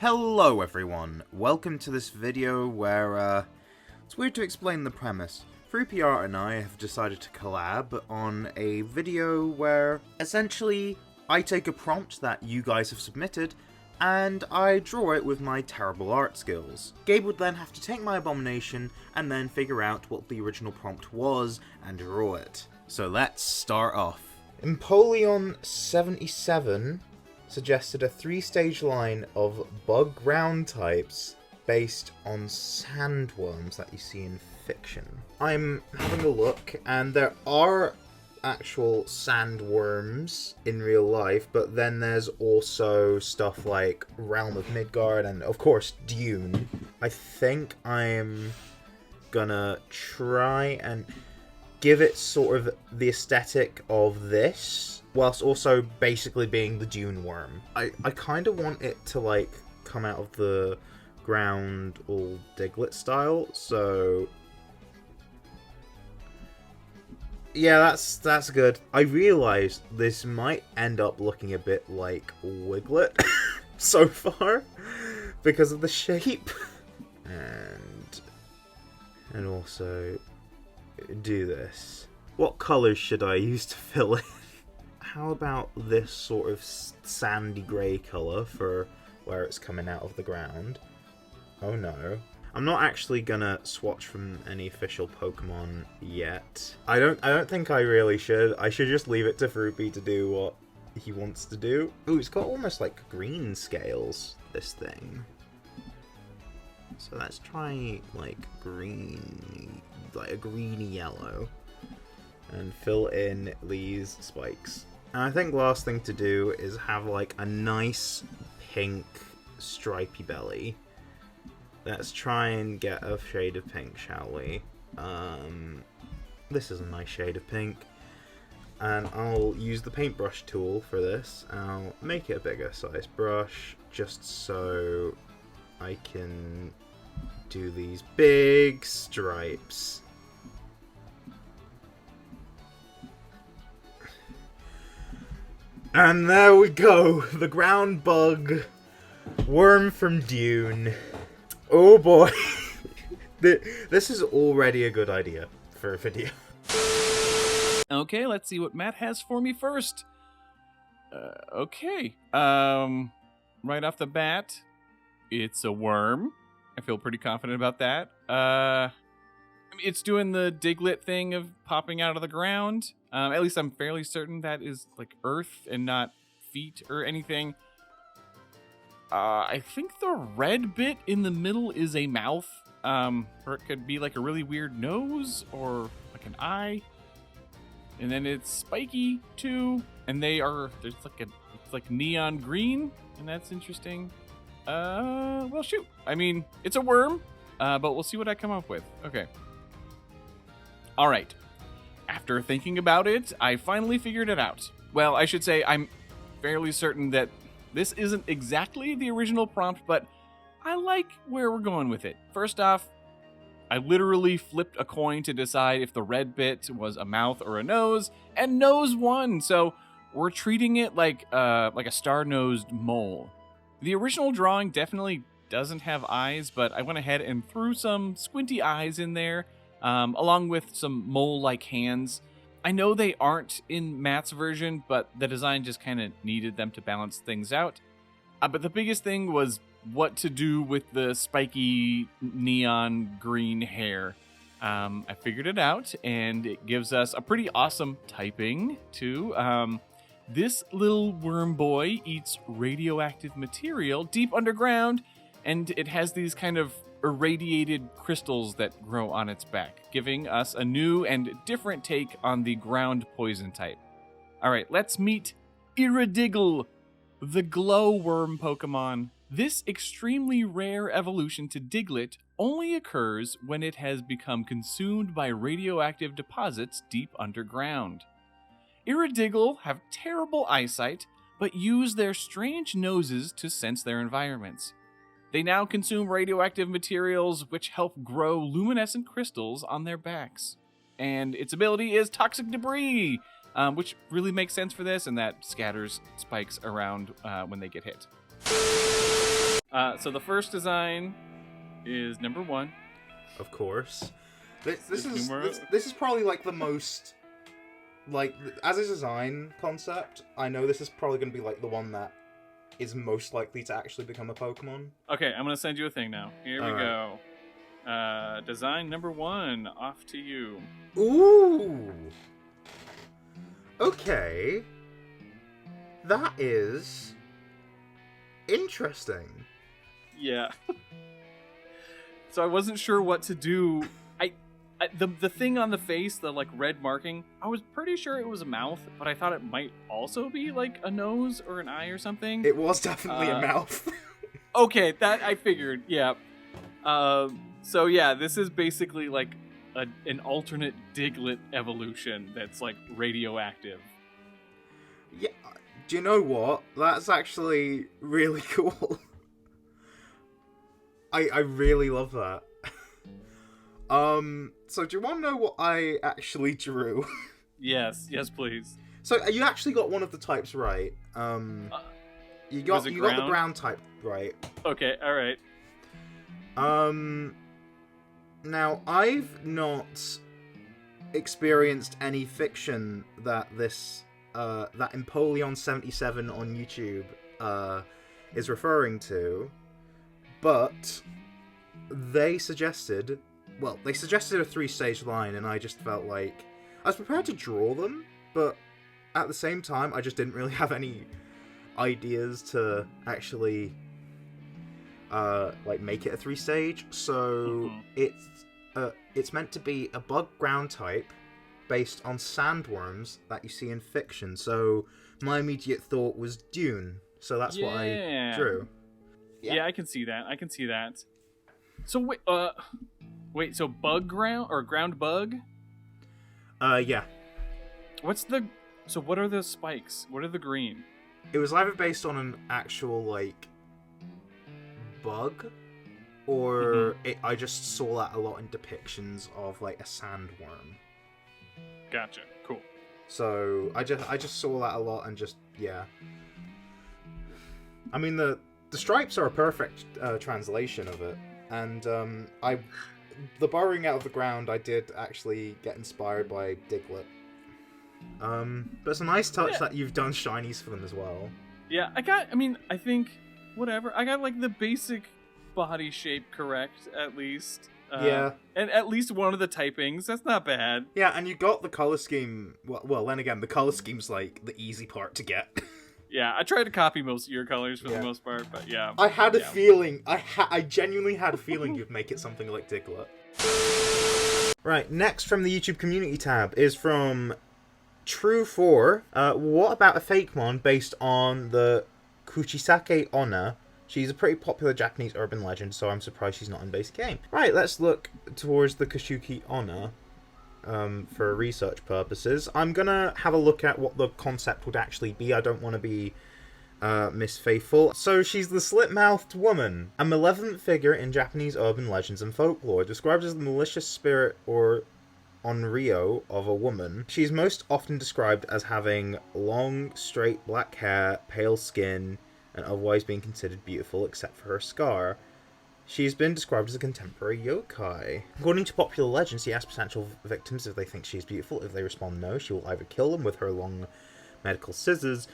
Hello everyone, welcome to this video where, it's weird to explain the premise. FruPR and I have decided to collab on a video where, essentially, I take a prompt that you guys have submitted, and I draw it with my terrible art skills. Gabe would then have to take my abomination, and then figure out what the original prompt was, and draw it. So let's start off. Empoleon77 suggested a 3-stage line of bug ground types based on sandworms that you see in fiction. I'm having a look, and there are actual sandworms in real life, but then there's also stuff like Realm of Midgard and, of course, Dune. I think I'm gonna try and give it sort of the aesthetic of this, whilst also basically being the Dune worm. I kind of want it to, like, come out of the ground all Diglett style, so yeah, that's good. I realised this might end up looking a bit like Wiglet so far, because of the shape. And also do this. What colours should I use to fill in? How about this sort of sandy grey colour for where it's coming out of the ground? Oh no. I'm not actually gonna swatch from any official Pokemon yet. I don't think I really should. I should just leave it to Fruppy to do what he wants to do. Ooh, it's got almost like green scales, this thing. So let's try like green, like a greeny yellow, and fill in these spikes. And I think last thing to do is have like a nice pink stripy belly. Let's try and get a shade of pink, shall we? This is a nice shade of pink. And I'll use the paintbrush tool for this. I'll make it a bigger size brush, just so I can do these big stripes. And there we go, the ground bug worm from Dune. Oh boy, this is already a good idea for a video. Okay, let's see what Matt has for me first. Okay, right off the bat, it's a worm. I feel pretty confident about that. I mean, it's doing the Diglett thing of popping out of the ground. At least I'm fairly certain that is like earth and not feet or anything. I think the red bit in the middle is a mouth, or it could be like a really weird nose or like an eye. And then it's spiky too, and it's like neon green, and that's interesting. Well, shoot. I mean, it's a worm, but we'll see what I come up with. Okay. All right. After thinking about it, I finally figured it out. Well, I should say I'm fairly certain that this isn't exactly the original prompt, but I like where we're going with it. First off, I literally flipped a coin to decide if the red bit was a mouth or a nose, and nose won. So we're treating it like a star-nosed mole. The original drawing definitely doesn't have eyes, but I went ahead and threw some squinty eyes in there, along with some mole-like hands. I know they aren't in Matt's version, but the design just kind of needed them to balance things out. But the biggest thing was what to do with the spiky neon green hair. I figured it out, and it gives us a pretty awesome typing, too. This little worm boy eats radioactive material deep underground, and it has these kind of irradiated crystals that grow on its back, giving us a new and different take on the ground poison type. Alright, let's meet Iridiggle, the glowworm Pokemon. This extremely rare evolution to Diglett only occurs when it has become consumed by radioactive deposits deep underground. Iridiggle have terrible eyesight, but use their strange noses to sense their environments. They now consume radioactive materials which help grow luminescent crystals on their backs. And its ability is Toxic Debris, which really makes sense for this, and that scatters spikes around when they get hit. So the first design is number 1. Of course. This numero. is probably like the most, like, as a design concept, I know this is probably going to be like the one that is most likely to actually become a Pokemon. Okay, I'm gonna send you a thing now. Here we go. Design number 1, off to you. Ooh. Okay. That is interesting. Yeah. So I wasn't sure what to do. The thing on the face, the like red marking, I was pretty sure it was a mouth, but I thought it might also be like a nose or an eye or something. It was definitely a mouth. Okay, that I figured. Yeah. So yeah, this is basically like an alternate Diglett evolution that's like radioactive. Yeah. Do you know what? That's actually really cool. I really love that. So do you want to know what I actually drew? Yes, please. So you actually got one of the types right. You got the ground type right. Okay, all right. Now I've not experienced any fiction that this that Empoleon77 on YouTube is referring to, but they suggested a 3-stage line, and I just felt like I was prepared to draw them, but at the same time I just didn't really have any ideas to actually like make it a 3-stage. So it's meant to be a bug ground type based on sandworms that you see in fiction. So my immediate thought was Dune, so that's what I drew. Yeah, I can see that. So wait, so bug ground or ground bug? Yeah. So what are the spikes? What are the green? It was either based on an actual like bug, or I just saw that a lot in depictions of like a sandworm. Gotcha. Cool. So I just saw that a lot, and just yeah. I mean the stripes are a perfect translation of it, and the burrowing out of the ground, I did actually get inspired by Diglett. But it's a nice touch that you've done shinies for them as well. Yeah, I think whatever. I got like the basic body shape correct at least. Yeah. And at least one of the typings. That's not bad. Yeah, and you got the color scheme. Well, then again, the color scheme's like the easy part to get. Yeah, I tried to copy most of your colors for the most part, but yeah. I had a feeling. I genuinely had a feeling you'd make it something like Diglett. Right, next from the YouTube community tab is from True4. What about a FAKEMON based on the Kuchisake Onna? She's a pretty popular Japanese urban legend, so I'm surprised she's not in base game. Right, let's look towards the Kuchiki Onna for research purposes. I'm gonna have a look at what the concept would actually be. I don't want to be misfaithful. So she's the slit-mouthed woman, a malevolent figure in Japanese urban legends and folklore, described as the malicious spirit or onryo of a woman. She's most often described as having long, straight black hair, pale skin, and otherwise being considered beautiful except for her scar. She's been described as a contemporary yokai. According to popular legends, she asks potential victims if they think she's beautiful. If they respond no, she will either kill them with her long medical scissors,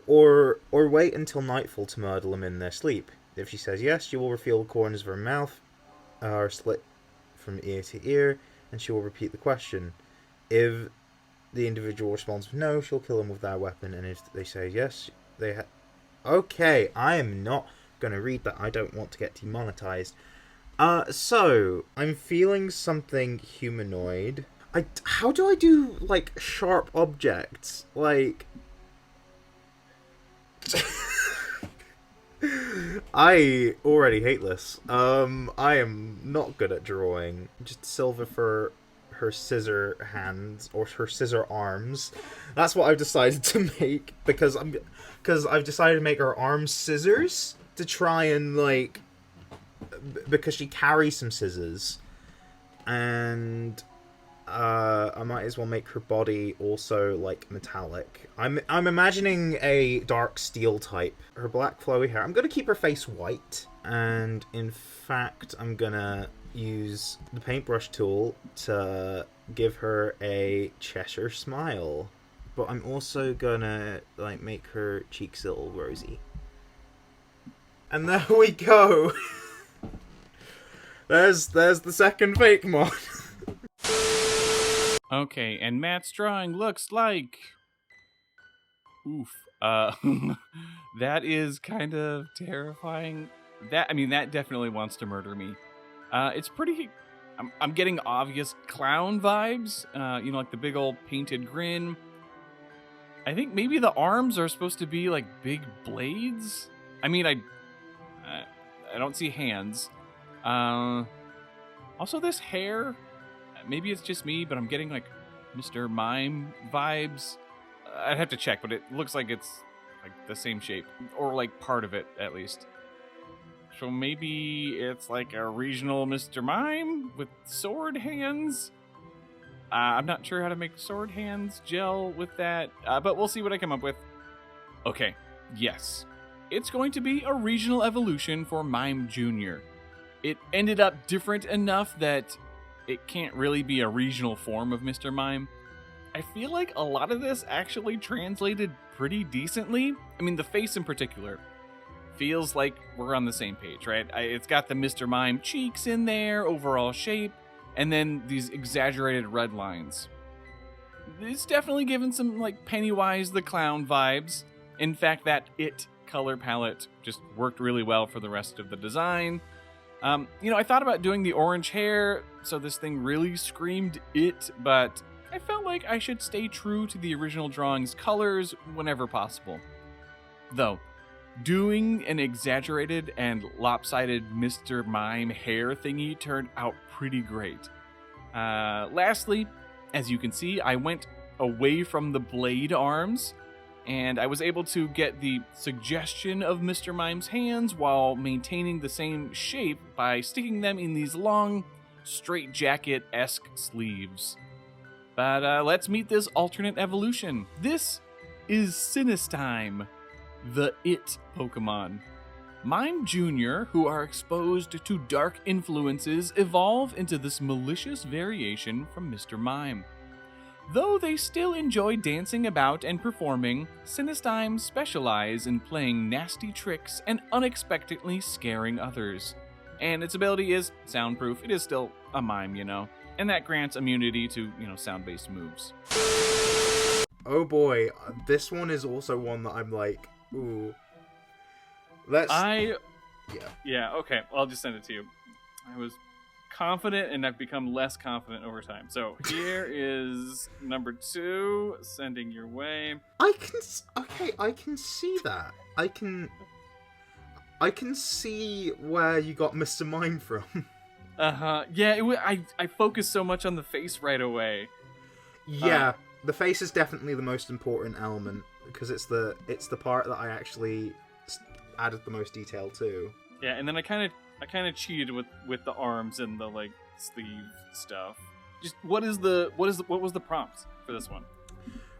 or wait until nightfall to murder them in their sleep. If she says yes, she will reveal the corners of her mouth are slit from ear to ear, and she will repeat the question. If the individual responds with no, she'll kill them with their weapon, and if they say yes, Okay, I am not going to read that. I don't want to get demonetized. So, I'm feeling something humanoid. How do I do, like, sharp objects? Like... I already hate this. I am not good at drawing. Just silver for her scissor hands, or her scissor arms. That's what I've decided to make, because I've decided to make her arms scissors to try and, like, because she carries some scissors, and I might as well make her body also like metallic. I'm imagining a dark steel type. Her black flowy hair. I'm gonna keep her face white, and in fact, I'm gonna use the paintbrush tool to give her a Cheshire smile. But I'm also gonna like make her cheeks a little rosy. And there we go. There's the second FAKEMON. Okay, and Matt's drawing looks like... Oof. That is kind of terrifying. That definitely wants to murder me. It's pretty... I'm getting obvious clown vibes. Like the big old painted grin. I think maybe the arms are supposed to be like big blades. I don't see hands. Also, this hair, maybe it's just me, but I'm getting like Mr. Mime vibes. I'd have to check, but it looks like it's like the same shape, or like part of it at least. So maybe it's like a regional Mr. Mime with sword hands. I'm not sure how to make sword hands gel with that, but we'll see what I come up with. Okay, yes. It's going to be a regional evolution for Mime Jr. It ended up different enough that it can't really be a regional form of Mr. Mime. I feel like a lot of this actually translated pretty decently. The face in particular feels like we're on the same page, right? It's got the Mr. Mime cheeks in there, overall shape, and then these exaggerated red lines. It's definitely given some like Pennywise the Clown vibes. In fact, that It color palette just worked really well for the rest of the design. I thought about doing the orange hair, so this thing really screamed It, but I felt like I should stay true to the original drawing's colors whenever possible. Though, doing an exaggerated and lopsided Mr. Mime hair thingy turned out pretty great. Lastly, as you can see, I went away from the blade arms, and I was able to get the suggestion of Mr. Mime's hands while maintaining the same shape by sticking them in these long, straitjacket-esque sleeves. But let's meet this alternate evolution. This is Sinistime, the It Pokemon. Mime Jr., who are exposed to dark influences, evolve into this malicious variation from Mr. Mime. Though they still enjoy dancing about and performing, Sinistime specialize in playing nasty tricks and unexpectedly scaring others. And its ability is soundproof. It is still a mime, and that grants immunity to, sound-based moves. Oh boy, this one is also one that I'm like, ooh. Yeah, okay, I'll just send it to you. I was confident, and I've become less confident over time. So here is number 2, sending your way. I can see that. I can see where you got Mr. Mime from. Yeah, I focused so much on the face right away. Yeah, the face is definitely the most important element because it's the part that I actually added the most detail to. Yeah, and then I kind of cheated with the arms and the like sleeve stuff. Just what was the prompt for this one?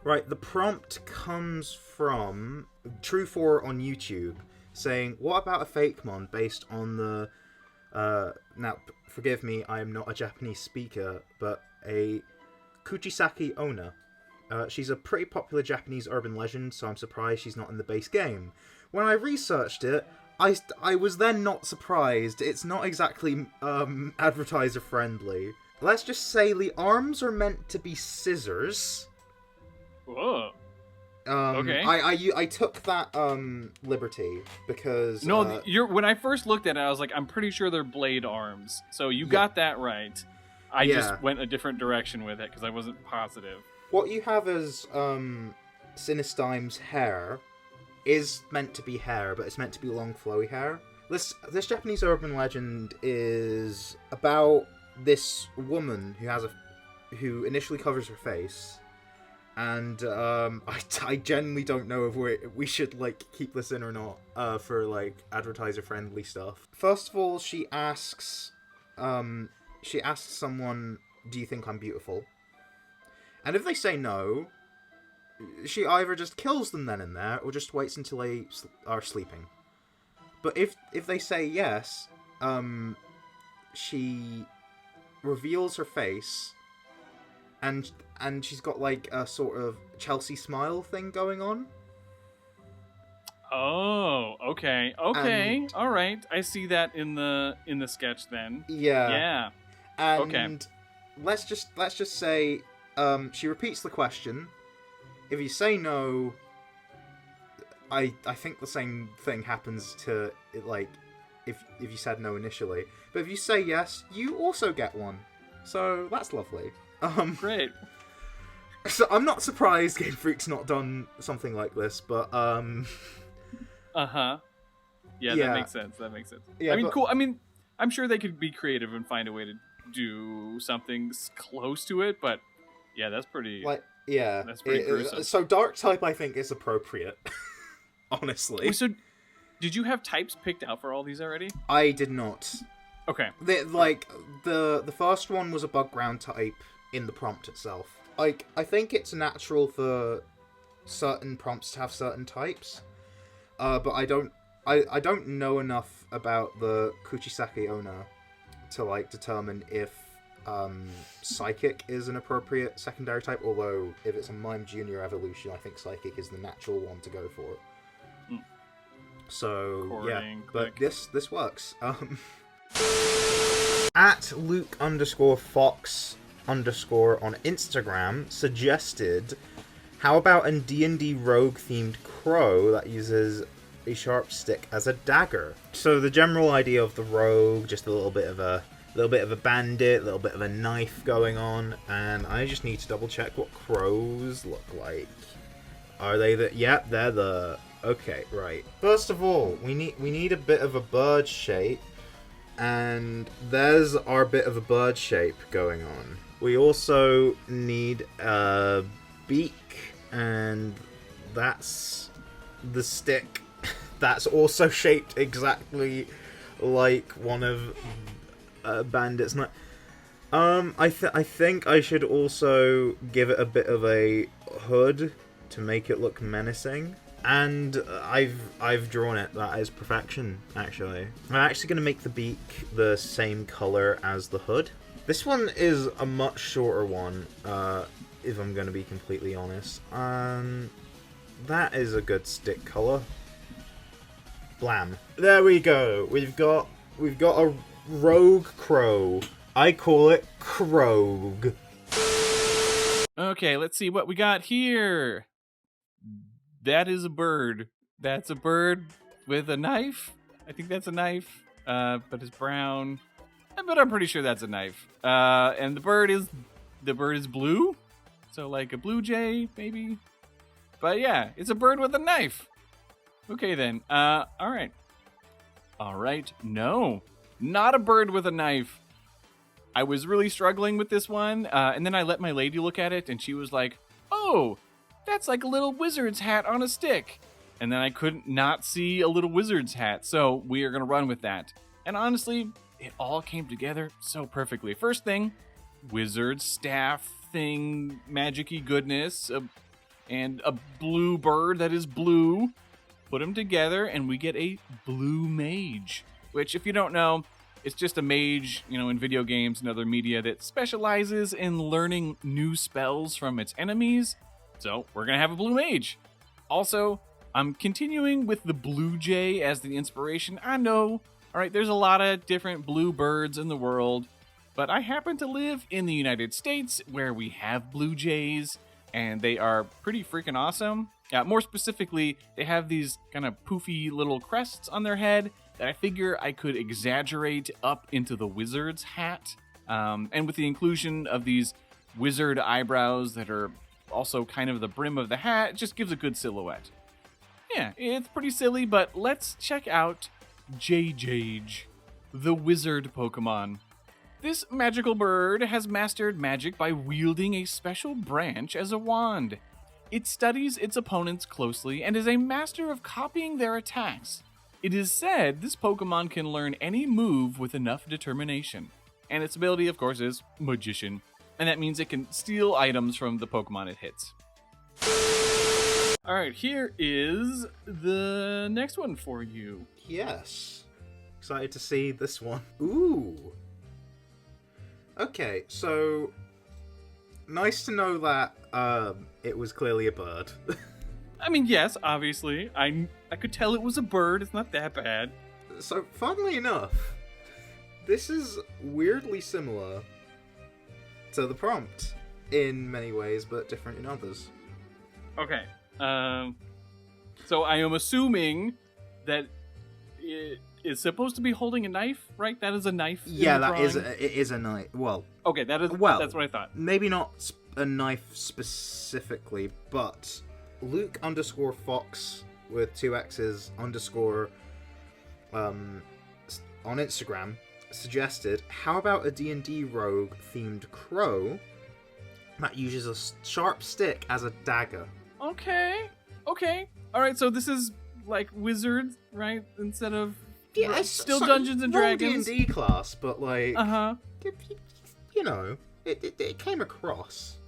Right, the prompt comes from True4 on YouTube saying, "What about a FAKEMON based on the now forgive me, I am not a Japanese speaker, but a Kuchisaki Onna. She's a pretty popular Japanese urban legend, so I'm surprised she's not in the base game. When I researched it, I was then not surprised. It's not exactly advertiser friendly. Let's just say the arms are meant to be scissors." Whoa. Okay. I took that liberty because when I first looked at it, I was like, I'm pretty sure they're blade arms. So you got that right. I just went a different direction with it because I wasn't positive. What you have as Sinistime's hair is meant to be hair, but it's meant to be long, flowy hair. This Japanese urban legend is about this woman who initially covers her face, and I genuinely don't know if we should like keep this in or not for like advertiser friendly stuff. First of all, she asks someone, "Do you think I'm beautiful?" And if they say no, she either just kills them then and there, or just waits until they are sleeping. But if they say yes, she reveals her face, and she's got like a sort of Chelsea smile thing going on. Oh, okay, all right. I see that in the sketch then. Yeah. And okay. let's just say, she repeats the question. If you say no, I think the same thing happens to like if you said no initially. But if you say yes, you also get one. So that's lovely. Great. So I'm not surprised Game Freak's not done something like this, but Yeah, that makes sense. Yeah, I mean, cool. I mean, I'm sure they could be creative and find a way to do something close to it, but yeah, that's pretty. That's pretty gruesome. So dark type, I think, is appropriate. Honestly. Wait, so did you have types picked out for all these already? I did not. Okay. The first one was a bug ground type in the prompt itself. Like, I think it's natural for certain prompts to have certain types. But I don't know enough about the Kuchisake owner to like determine if Psychic is an appropriate secondary type, although if it's a Mime Junior evolution, I think Psychic is the natural one to go for. So Recording, but this works. At Luke_Fox_ on Instagram suggested, how about a D&D rogue themed crow that uses a sharp stick as a dagger? So the general idea of the rogue, just a little bit of a bandit, a little bit of a knife going on, and I just need to double check what crows look like. Are they the? Yep, they're the. Okay, right. First of all, we need a bit of a bird shape, and there's our bit of a bird shape going on. We also need a beak, and that's the stick. That's also shaped exactly like one of Bandit's knife. I think I should also give it a bit of a hood to make it look menacing. And I've drawn it. That is perfection, actually. I'm actually going to make the beak the same color as the hood. This one is a much shorter one, if I'm going to be completely honest. That is a good stick color. Blam. There we go. We've got a rogue crow. I call it Krog. Okay, let's see what we got here. That is a bird. That's a bird with a knife. I think that's a knife, but it's brown. But I'm pretty sure that's a knife. And the bird is blue, so like a blue jay maybe. But yeah, it's a bird with a knife. Okay then. All right. No, not a bird with a knife. I was really struggling with this one, and then I let my lady look at it, and she was like, "Oh, that's like a little wizard's hat on a stick." And then I couldn't not see a little wizard's hat, so we are going to run with that. And honestly, it all came together so perfectly. First thing, wizard staff thing, magic-y goodness, and a blue bird that is blue. Put them together, and we get a blue mage, which, if you don't know, it's just a mage, in video games and other media that specializes in learning new spells from its enemies. So we're going to have a blue mage. Also, I'm continuing with the blue jay as the inspiration. I know, all right, there's a lot of different blue birds in the world, but I happen to live in the United States where we have blue jays, and they are pretty freaking awesome. More specifically, they have these kind of poofy little crests on their head that I figure I could exaggerate up into the wizard's hat. And with the inclusion of these wizard eyebrows that are also kind of the brim of the hat, it just gives a good silhouette. Yeah, it's pretty silly, but let's check out Jage, the wizard Pokemon. This magical bird has mastered magic by wielding a special branch as a wand. It studies its opponents closely and is a master of copying their attacks. It is said this Pokemon can learn any move with enough determination. And its ability, of course, is Magician. and that means it can steal items from the Pokemon it hits. All right, here is the next one for you. Yes. Excited to see this one. Ooh. Okay, so nice to know that it was clearly a bird. I mean, yes, obviously. I could tell it was a bird. It's not that bad. So, funnily enough, this is weirdly similar to the prompt in many ways, but different in others. Okay. So I am assuming that it is supposed to be holding a knife, right? That is a knife. Yeah, it is a knife. Well, okay, that's what I thought. Maybe not a knife specifically, but Luke_Fox with 2 X's _ on Instagram suggested, how about a D&D rogue themed crow that uses a sharp stick as a dagger? Okay. All right, so this is like wizards, right? Instead of it's still Dungeons and Dragons. D&D class, but like, you know, it came across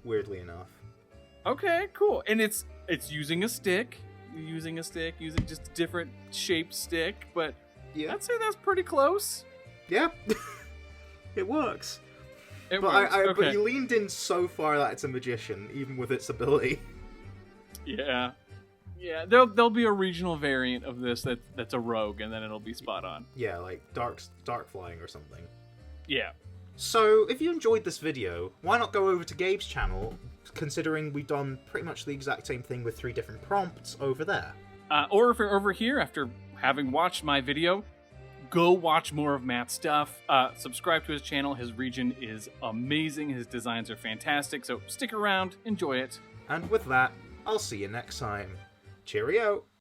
weirdly enough. Okay, cool. And it's using a stick, using just a different shaped stick, but yeah, I'd say that's pretty close. Yeah, it works. It works. Okay. But you leaned in so far that it's a magician, even with its ability. Yeah. There'll be a regional variant of this that's a rogue, and then it'll be spot on. Yeah, like dark flying or something. Yeah. So, if you enjoyed this video, why not go over to Gabe's channel, considering we've done pretty much the exact same thing with 3 different prompts over there. Or if you're over here after having watched my video, go watch more of Matt's stuff. Subscribe to his channel. His region is amazing. His designs are fantastic. So stick around. Enjoy it. And with that, I'll see you next time. Cheerio!